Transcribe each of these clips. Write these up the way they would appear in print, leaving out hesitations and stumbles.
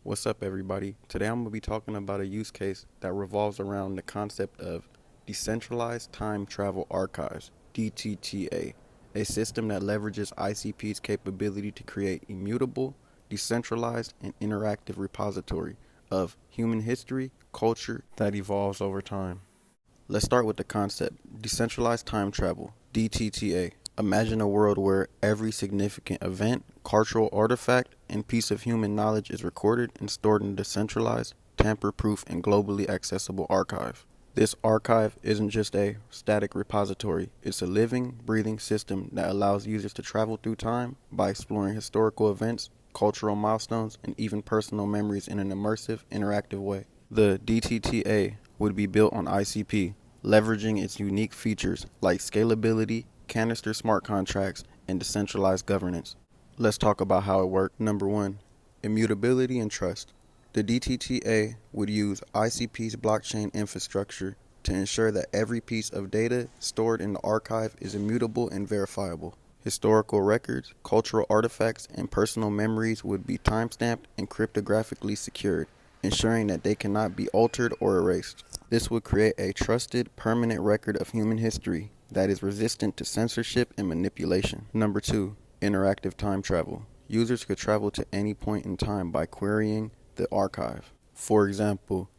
What's up, everybody? Today I'm going to be talking about a use case that revolves around the concept of Decentralized Time Travel Archives, DTTA, a system that leverages ICP's capability to create immutable, decentralized, and interactive repository of human history, culture that evolves over time. Let's start with the concept, Decentralized Time Travel, DTTA. Imagine a world where every significant event, cultural artifact, and piece of human knowledge is recorded and stored in a decentralized, tamper-proof, and globally accessible archive. This archive isn't just a static repository, it's a living, breathing system that allows users to travel through time by exploring historical events, cultural milestones, and even personal memories in an immersive, interactive way. The DTTA would be built on ICP, leveraging its unique features like scalability, canister smart contracts, and decentralized governance. Let's talk about how it worked. Number 1, immutability and trust. The DTTA would use ICP's blockchain infrastructure to ensure that every piece of data stored in the archive is immutable and verifiable. Historical records, cultural artifacts, and personal memories would be timestamped and cryptographically secured, ensuring that they cannot be altered or erased. This would create a trusted, permanent record of human history that is resistant to censorship and manipulation. Number 2, interactive time travel. Users could travel to any point in time by querying the archive. For example,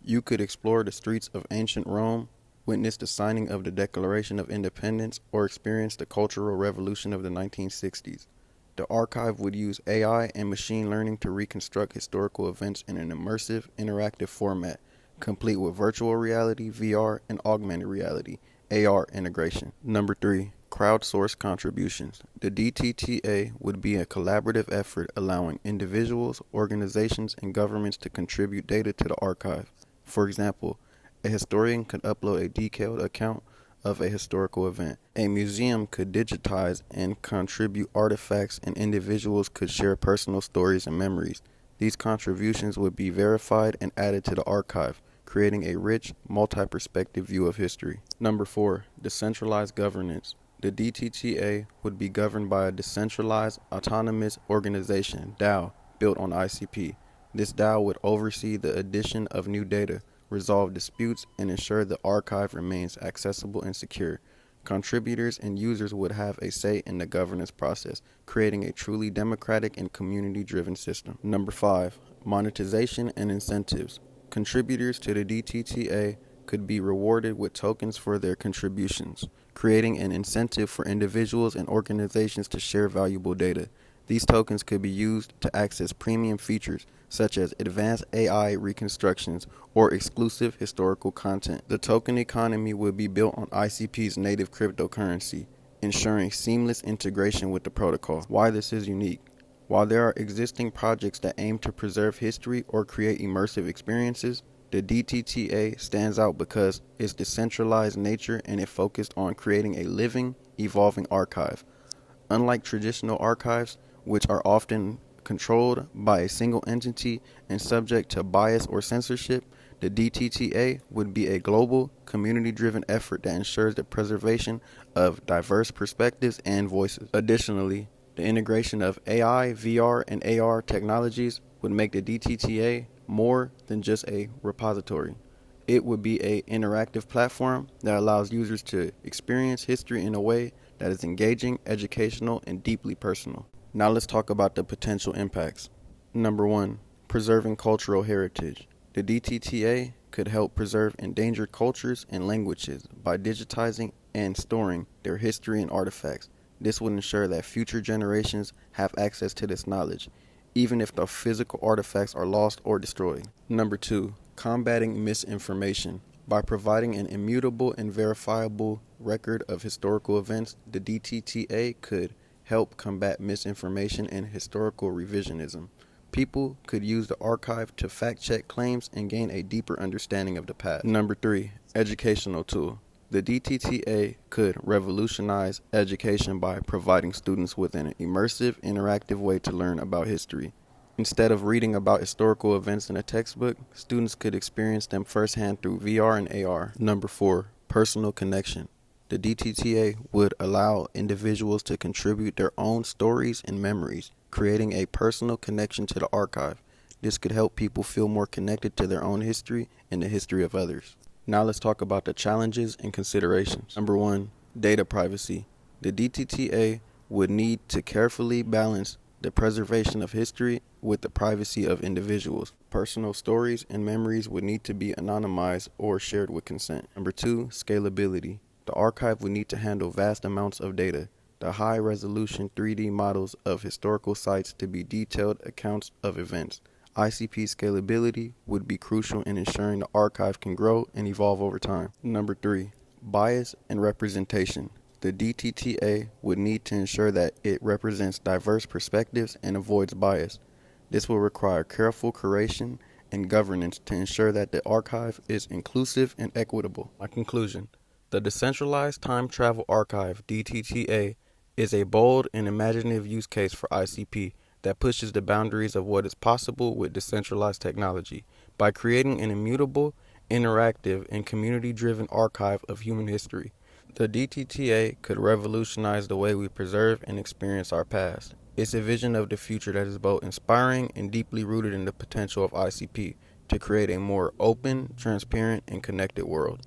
you could explore the streets of ancient Rome, witness the signing of the Declaration of Independence, or experience the Cultural Revolution of the 1960s. The archive would use AI and machine learning to reconstruct historical events in an immersive, interactive format, complete with virtual reality, VR, and augmented reality, AR integration. Number 3, crowdsourced contributions. The DTTA would be a collaborative effort allowing individuals, organizations, and governments to contribute data to the archive. For example, a historian could upload a detailed account of a historical event. A museum could digitize and contribute artifacts, and individuals could share personal stories and memories. These contributions would be verified and added to the archive, creating a rich, multi-perspective view of history. Number 4, decentralized governance. The DTTA would be governed by a decentralized, autonomous organization, DAO, built on ICP. This DAO would oversee the addition of new data, resolve disputes, and ensure the archive remains accessible and secure. Contributors and users would have a say in the governance process, creating a truly democratic and community-driven system. Number 5, monetization and incentives. Contributors to the DTTA could be rewarded with tokens for their contributions, creating an incentive for individuals and organizations to share valuable data. These tokens could be used to access premium features such as advanced AI reconstructions or exclusive historical content. The token economy would be built on ICP's native cryptocurrency, ensuring seamless integration with the protocol. Why this is unique. While there are existing projects that aim to preserve history or create immersive experiences, the DTTA stands out because its decentralized nature and it focused on creating a living, evolving archive. Unlike traditional archives, which are often controlled by a single entity and subject to bias or censorship, the DTTA would be a global, community-driven effort that ensures the preservation of diverse perspectives and voices. Additionally, the integration of AI, VR, and AR technologies would make the DTTA more than just a repository. It would be an interactive platform that allows users to experience history in a way that is engaging, educational, and deeply personal. Now let's talk about the potential impacts. Number 1, preserving cultural heritage. The DTTA could help preserve endangered cultures and languages by digitizing and storing their history and artifacts. This would ensure that future generations have access to this knowledge, even if the physical artifacts are lost or destroyed. Number 2, combating misinformation. By providing an immutable and verifiable record of historical events, the DTTA could help combat misinformation and historical revisionism. People could use the archive to fact-check claims and gain a deeper understanding of the past. Number 3, educational tool. The DTTA could revolutionize education by providing students with an immersive, interactive way to learn about history. Instead of reading about historical events in a textbook, students could experience them firsthand through VR and AR. Number 4, personal connection. The DTTA would allow individuals to contribute their own stories and memories, creating a personal connection to the archive. This could help people feel more connected to their own history and the history of others. Now let's talk about the challenges and considerations. Number 1, data privacy. The DTTA would need to carefully balance the preservation of history with the privacy of individuals. Personal stories and memories would need to be anonymized or shared with consent. Number 2, scalability. The archive would need to handle vast amounts of data. The high-resolution 3D models of historical sites to be detailed accounts of events. ICP scalability would be crucial in ensuring the archive can grow and evolve over time. Number 3, bias and representation. The DTTA would need to ensure that it represents diverse perspectives and avoids bias. This will require careful curation and governance to ensure that the archive is inclusive and equitable. My conclusion: the Decentralized Time Travel Archive, DTTA, is a bold and imaginative use case for ICP that pushes the boundaries of what is possible with decentralized technology by creating an immutable, interactive, and community-driven archive of human history. The DTTA could revolutionize the way we preserve and experience our past. It's a vision of the future that is both inspiring and deeply rooted in the potential of ICP to create a more open, transparent, and connected world.